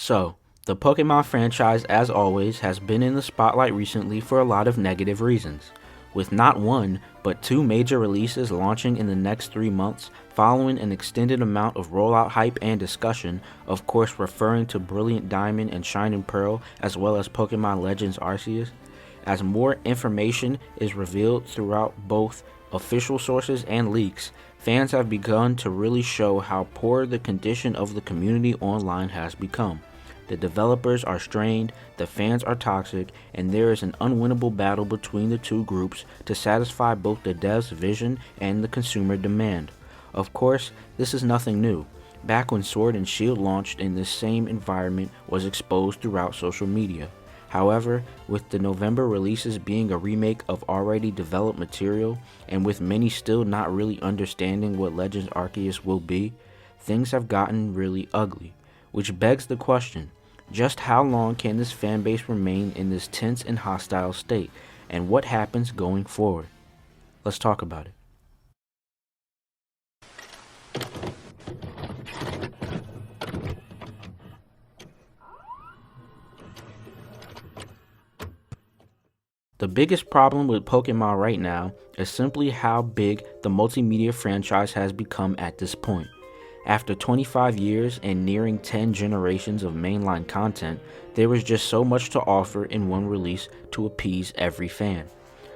So, the Pokemon franchise, as always, has been in the spotlight recently for a lot of negative reasons, with not one, but two major releases launching in the next 3 months following an extended amount of rollout hype and discussion, of course referring to Brilliant Diamond and Shining Pearl, as well as Pokemon Legends Arceus. As more information is revealed throughout both official sources and leaks, fans have begun to really show how poor the condition of the community online has become. The developers are strained, the fans are toxic, and there is an unwinnable battle between the two groups to satisfy both the devs' vision and the consumer demand. Of course, this is nothing new. Back when Sword and Shield launched in this same environment was exposed throughout social media. However, with the November releases being a remake of already developed material, and with many still not really understanding what Legends Arceus will be, things have gotten really ugly. Which begs the question, just how long can this fanbase remain in this tense and hostile state, and what happens going forward? Let's talk about it. The biggest problem with Pokemon right now is simply how big the multimedia franchise has become at this point. After 25 years and nearing 10 generations of mainline content, there was just so much to offer in one release to appease every fan.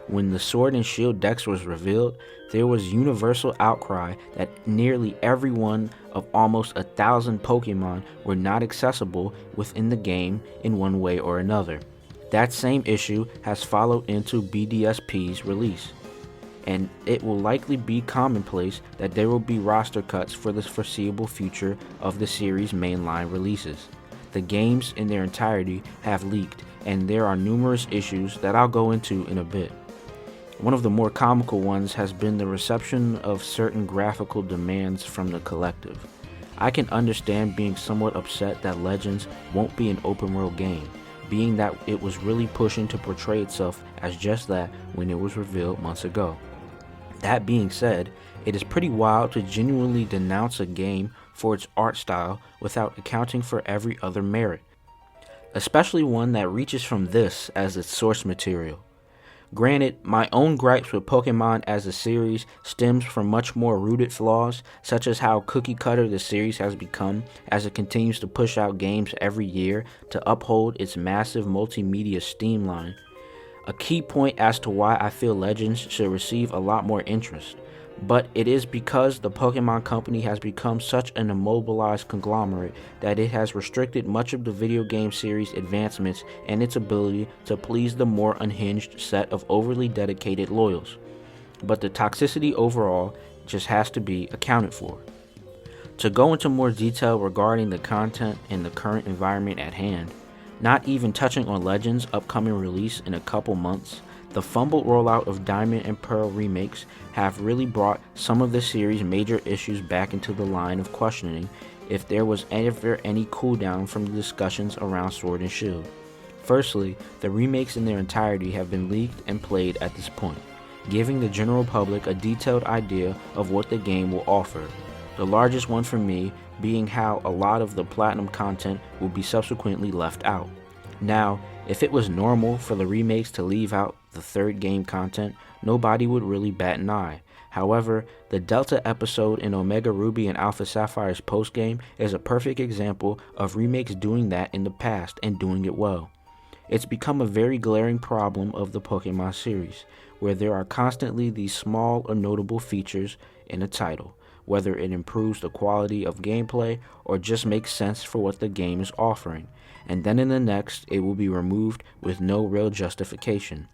When the Sword and Shield Dex was revealed, there was universal outcry that nearly every one of almost 1,000 Pokemon were not accessible within the game in one way or another. That same issue has followed into BDSP's release, and it will likely be commonplace that there will be roster cuts for the foreseeable future of the series' mainline releases. The games in their entirety have leaked, and there are numerous issues that I'll go into in a bit. One of the more comical ones has been the reception of certain graphical demands from the collective. I can understand being somewhat upset that Legends won't be an open world game, being that it was really pushing to portray itself as just that when it was revealed months ago. That being said, it is pretty wild to genuinely denounce a game for its art style without accounting for every other merit, especially one that reaches from this as its source material. Granted, my own gripes with Pokemon as a series stems from much more rooted flaws, such as how cookie cutter the series has become as it continues to push out games every year to uphold its massive multimedia streamline. A key point as to why I feel Legends should receive a lot more interest, but it is because the Pokemon company has become such an immobilized conglomerate that it has restricted much of the video game series' advancements and its ability to please the more unhinged set of overly dedicated loyals. But the toxicity overall just has to be accounted for. To go into more detail regarding the content and the current environment at hand, not even touching on Legends' upcoming release in a couple months, the fumbled rollout of Diamond and Pearl remakes have really brought some of the series' major issues back into the line of questioning if there was ever any cooldown from the discussions around Sword and Shield. Firstly, the remakes in their entirety have been leaked and played at this point, giving the general public a detailed idea of what the game will offer. The largest one for me being how a lot of the Platinum content will be subsequently left out. Now, if it was normal for the remakes to leave out the third game content, nobody would really bat an eye. However, the Delta episode in Omega Ruby and Alpha Sapphire's postgame is a perfect example of remakes doing that in the past and doing it well. It's become a very glaring problem of the Pokemon series, where there are constantly these small or notable features in a title, whether it improves the quality of gameplay or just makes sense for what the game is offering, and then in the next it will be removed with no real justification.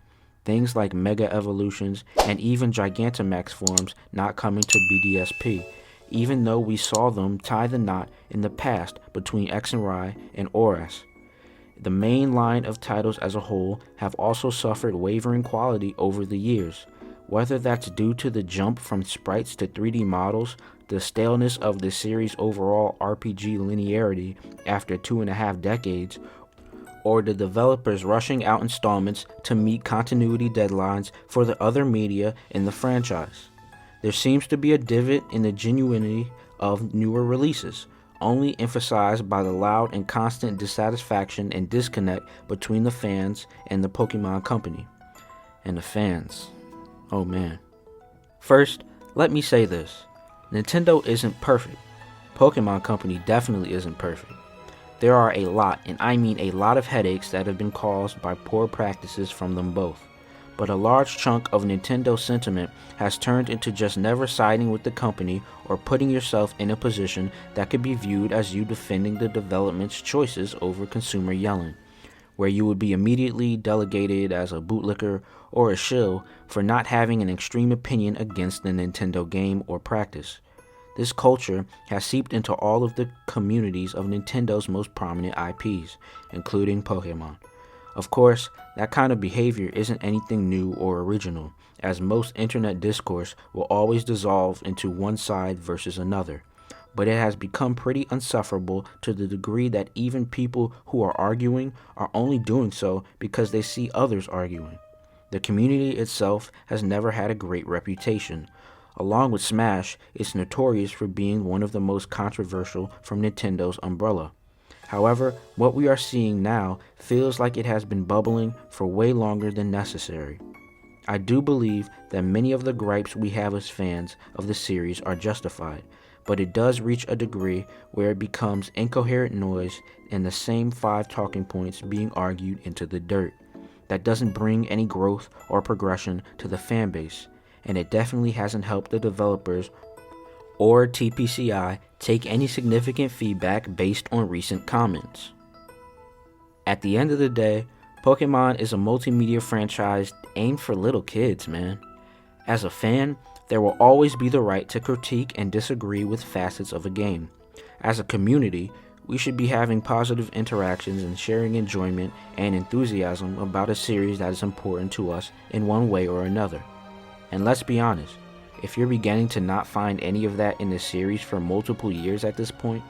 Things like Mega Evolutions and even Gigantamax forms not coming to BDSP, even though we saw them tie the knot in the past between X and Y and ORAS. The main line of titles as a whole have also suffered wavering quality over the years. Whether that's due to the jump from sprites to 3D models, the staleness of the series' overall RPG linearity after 2.5 decades, or the developers rushing out installments to meet continuity deadlines for the other media in the franchise. There seems to be a divot in the genuinity of newer releases, only emphasized by the loud and constant dissatisfaction and disconnect between the fans and the Pokemon Company. And the fans. Oh man. First, let me say this. Nintendo isn't perfect. Pokemon Company definitely isn't perfect. There are a lot, and I mean a lot of headaches that have been caused by poor practices from them both. But a large chunk of Nintendo sentiment has turned into just never siding with the company or putting yourself in a position that could be viewed as you defending the development's choices over consumer yelling, where you would be immediately delegated as a bootlicker or a shill for not having an extreme opinion against the Nintendo game or practice. This culture has seeped into all of the communities of Nintendo's most prominent IPs, including Pokémon. Of course, that kind of behavior isn't anything new or original, as most internet discourse will always dissolve into one side versus another. But it has become pretty insufferable to the degree that even people who are arguing are only doing so because they see others arguing. The community itself has never had a great reputation. Along with Smash, it's notorious for being one of the most controversial from Nintendo's umbrella. However, what we are seeing now feels like it has been bubbling for way longer than necessary. I do believe that many of the gripes we have as fans of the series are justified, but it does reach a degree where it becomes incoherent noise and the same 5 talking points being argued into the dirt. That doesn't bring any growth or progression to the fan base, and it definitely hasn't helped the developers or TPCI take any significant feedback based on recent comments. At the end of the day, Pokemon is a multimedia franchise aimed for little kids, man. As a fan, there will always be the right to critique and disagree with facets of a game. As a community, we should be having positive interactions and sharing enjoyment and enthusiasm about a series that is important to us in one way or another. And let's be honest, if you're beginning to not find any of that in the series for multiple years at this point,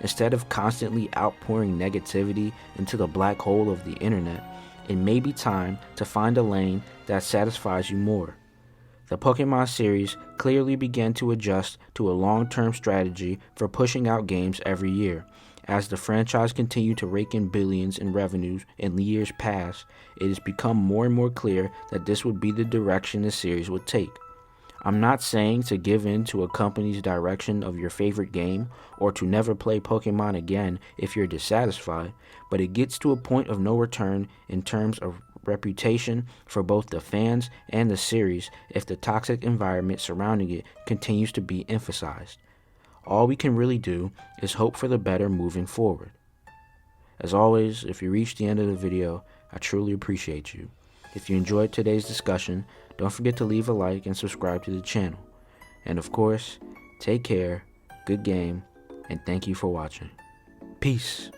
instead of constantly outpouring negativity into the black hole of the internet, it may be time to find a lane that satisfies you more. The Pokemon series clearly began to adjust to a long-term strategy for pushing out games every year. As the franchise continued to rake in billions in revenues in the years past, it has become more and more clear that this would be the direction the series would take. I'm not saying to give in to a company's direction of your favorite game or to never play Pokemon again if you're dissatisfied, but it gets to a point of no return in terms of reputation for both the fans and the series if the toxic environment surrounding it continues to be emphasized. All we can really do is hope for the better moving forward. As always, if you reached the end of the video, I truly appreciate you. If you enjoyed today's discussion, don't forget to leave a like and subscribe to the channel. And of course, take care, good game, and thank you for watching. Peace.